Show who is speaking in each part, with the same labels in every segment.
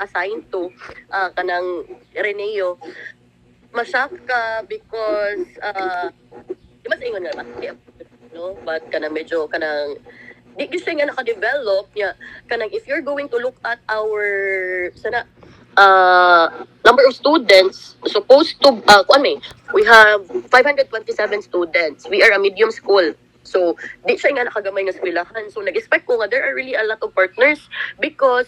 Speaker 1: assigned to kanang Reneo, masyak ka because di mas ingon nga ba? No, but kanang medyo kanang di gusto nga naka-develop niya kanang if you're going to look at our sana number of students supposed to kuan may we have 527 students. We are a medium school. So, di siya nga nakagamay nga eskwelahan. So, nag-expect ko nga there are really a lot of partners because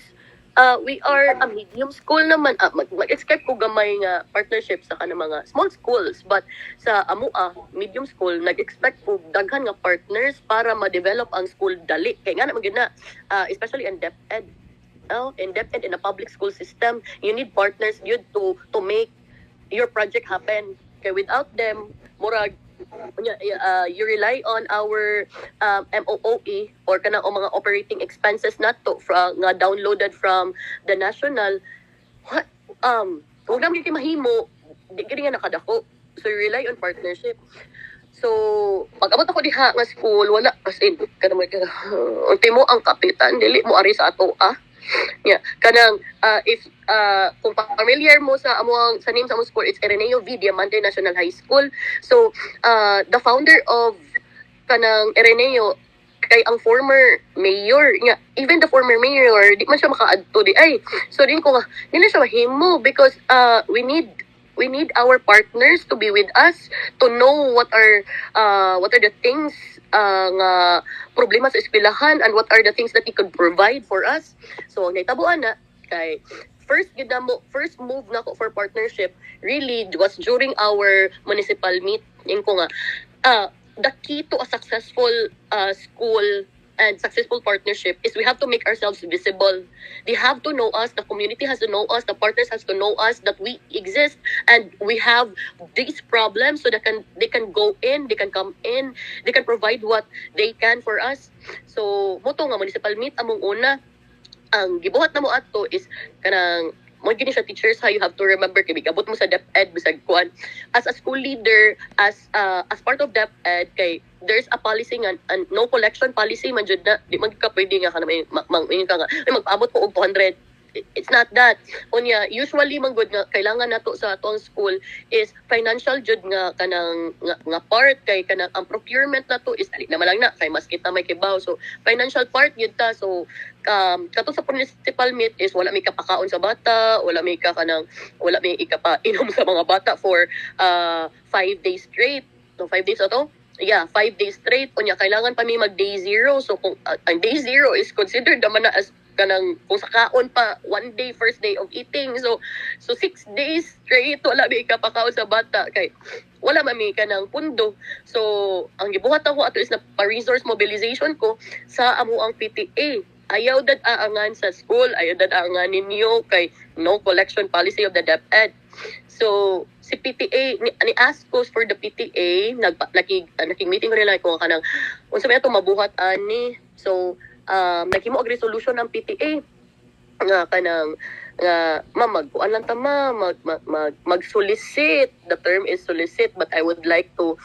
Speaker 1: we are a medium school naman. Mag-expect ko gamay nga partnership sa kanang mga small schools. But sa AMUA, medium school, nag-expect ko daghan nga partners para ma-develop ang school dali. Kaya nga naman yun na, especially in DepEd. In DepEd, in a public school system, you need partners yun to make your project happen. Kaya without them, murag, you rely on our MOOE or kanang mga operating expenses nato from nga downloaded from the national. What kung naman yung mahimo, di gini nga nakadako. So you rely on partnership. So, pag-abot ako diha nga school, wala as in kanang ultimo ang kapitan dili mo ari sa ato Yeah, kanang if kung familiar mo sa among sa name sa among school, it's Ateneo V. Diamante National High School. So the founder of kanang Ateneo kay ang former mayor nga, even the former mayor di man siya makaadto di ay. So din ko nga dili siya mahimo because we need our partners to be with us to know what are the things nga problema sa eskwelahan and what are the things that he could provide for us. So naitabuan na kay first move na ko for partnership really was during our municipal meet. Yung ko nga the key to a successful school and successful partnership is we have to make ourselves visible. They have to know us, the community has to know us, the partners has to know us that we exist and we have these problems so they can go in, they can come in, they can provide what they can for us. So, moto nga municipal meet among una, ang gibuhat na mo ato is kanang mo gini siya teachers, how you have to remember kay abot mo sa DepEd bisag kuan as a school leader, as part of DepEd kay there's a policy nga no collection policy man jud na di man ka pwede nga kana may magpaabot ko og 200. It's not that. Unya, usually man good nga kailangan nato sa atong school is financial jud nga kanang nga part kay kanang ang procurement nato is ali naman lang na kay mas kita may kibaw. So financial part yun ta. So kato sa municipal meet is wala may kapakaon sa bata, wala may ikapainom sa mga bata for 5 days straight. So 5 days ato? Yeah, 5 days straight. Unya, kailangan pa may mag day zero. So kung ang day zero is considered naman na as kanang kung sa kaon pa 1 day first day of eating. So 6 days straight wala may kapakaon sa bata kay wala man may kanang pundo. So ang gibuhat ako ato is na pa-resource mobilization ko sa amuang PTA. Ayaw dad aangan sa school, ayaw dad aangan ninyo kay no collection policy of the DepEd. So si PTA ni ask ko for the PTA naging-meeting ko nila kung kanang unsa may ato mabuhat ani. So naghimo og resolution ng PTA nga kanang nga magkuan lang ta mag-solicit. The term is solicit but I would like to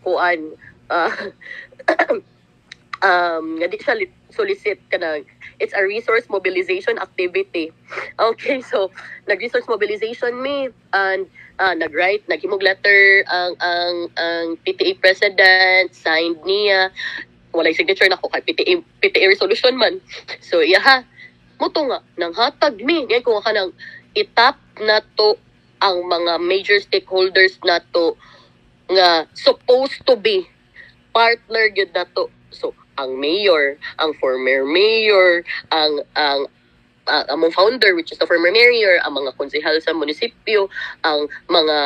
Speaker 1: kuan nga di siya solicit kanang it's a resource mobilization activity. Okay, so nag-resource mobilization me and naghimog letter ang PTA president, signed niya. Walay signature na ko kay PTA resolution man. So moto nga nang hatag mi ngay ko kanang itap na to ang mga major stakeholders na to nga supposed to be partner gyud na to. So ang mayor, ang former mayor, ang among founder which is the former mayor, ang mga konsehal sa munisipyo, ang mga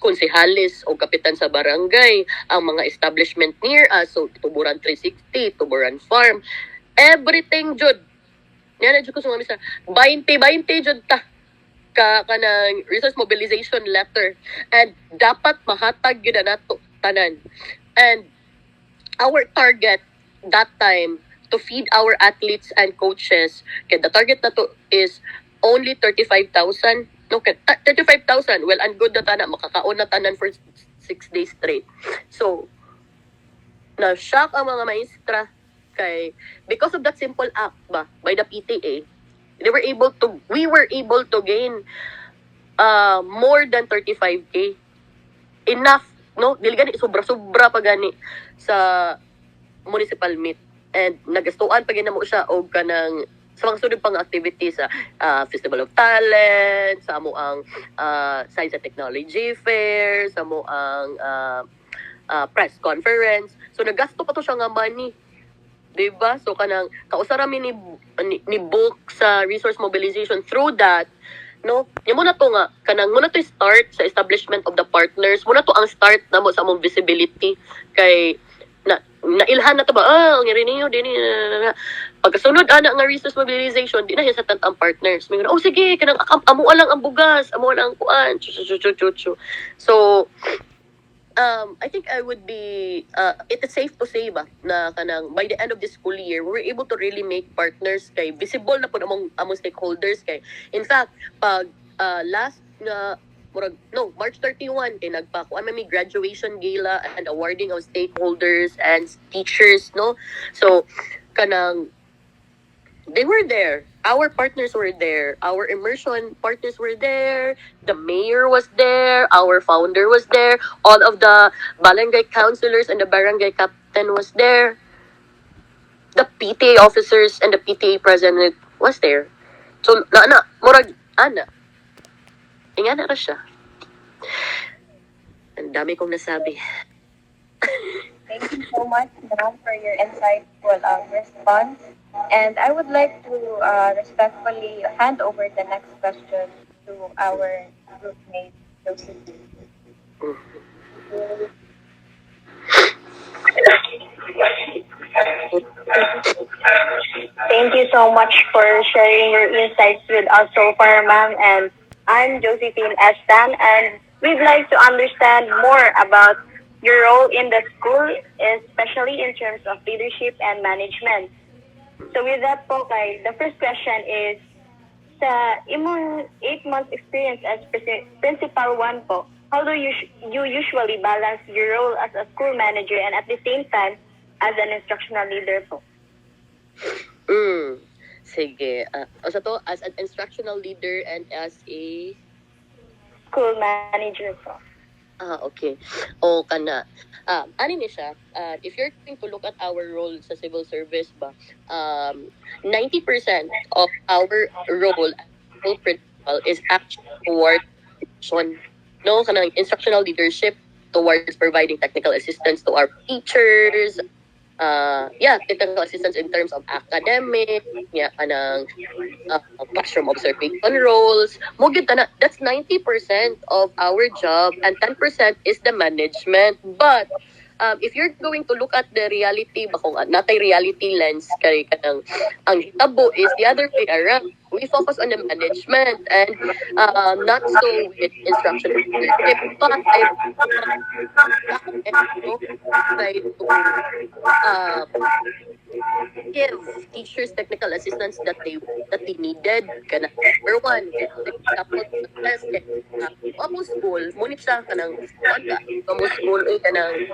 Speaker 1: konsehalis o kapitan sa barangay, ang mga establishment near us, so Tuburan 360, Tuburan Farm, everything jud. Yan na jud ko sa mga 20 jud ta kanang resource mobilization letter and dapat mahatag gyud nato tanan. And our target that time to feed our athletes and coaches, kaya the target na to is only 35,000. Okay, 35,000. Well, and good na tanan. Makakaon na tanan for 6 days straight. So, na-shock ang mga maestra kay because of that simple act ba by the PTA, we were able to gain more than 35K. Enough, no? Dili gani sobra-sobra pa gani sa municipal meet. And nagastuan pa gina mo siya og kanang sa mga sunod pang activities sa Festival of Talent, sa amo ang Science and Technology Fair, sa amo ang press conference. So nagasto pa to siya nga money. Diba? So kanang kausara mi ni book sa resource mobilization through that, no? Yung muna to nga kanang muna to start sa establishment of the partners. Muna to ang start namo sa among visibility kay nailhan na to ba ang niyo din pagkasunod ana nga resource mobilization di na sa tantang partners may oh sige kanang amo lang ang bugas amo lang ang kuan so I think I would be it is safe to say ba na kanang by the end of this school year we were able to really make partners kay visible na po among stakeholders kay in fact pag last na March 31 kay nagpakuan may graduation gala and awarding of stakeholders and teachers, no? So kanang they were there. Our partners were there. Our immersion partners were there. The mayor was there. Our founder was there. All of the barangay councilors and the barangay captain was there. The PTA officers and the PTA president was there. So murag ana ingana ra siya. Ang dami kong nasabi.
Speaker 2: Thank you so much, ma'am, for your insightful response. And I would like to respectfully hand over the next question to our groupmate, Josephine.
Speaker 3: Thank you so much for sharing your insights with us so far, ma'am. And I'm Josephine Estan, and we'd like to understand more about your role in the school, especially in terms of leadership and management. So with that po, kay, the first question is, sa imong 8 months experience as Principal 1 po, how do you usually balance your role as a school manager and at the same time as an instructional leader po?
Speaker 1: Sige. So to, as an instructional leader and as a
Speaker 3: School manager po.
Speaker 1: Okay. O kana. Ano ni siya? If you're going to look at our role sa civil service ba, 90% of our role as school principal is actually towards no kanang instructional leadership towards providing technical assistance to our teachers, technical assistance in terms of academic, kanang classroom observation roles. Mo gyud na that's 90% of our job and 10% is the management. But if you're going to look at the reality ba kung natay reality lens kay kanang ang hitabo is the other way around. We focus on the management and not so with instruction leadership. But I give teachers technical assistance that they needed kana number one tapos test almost school munit siya kanang wala almost school kanang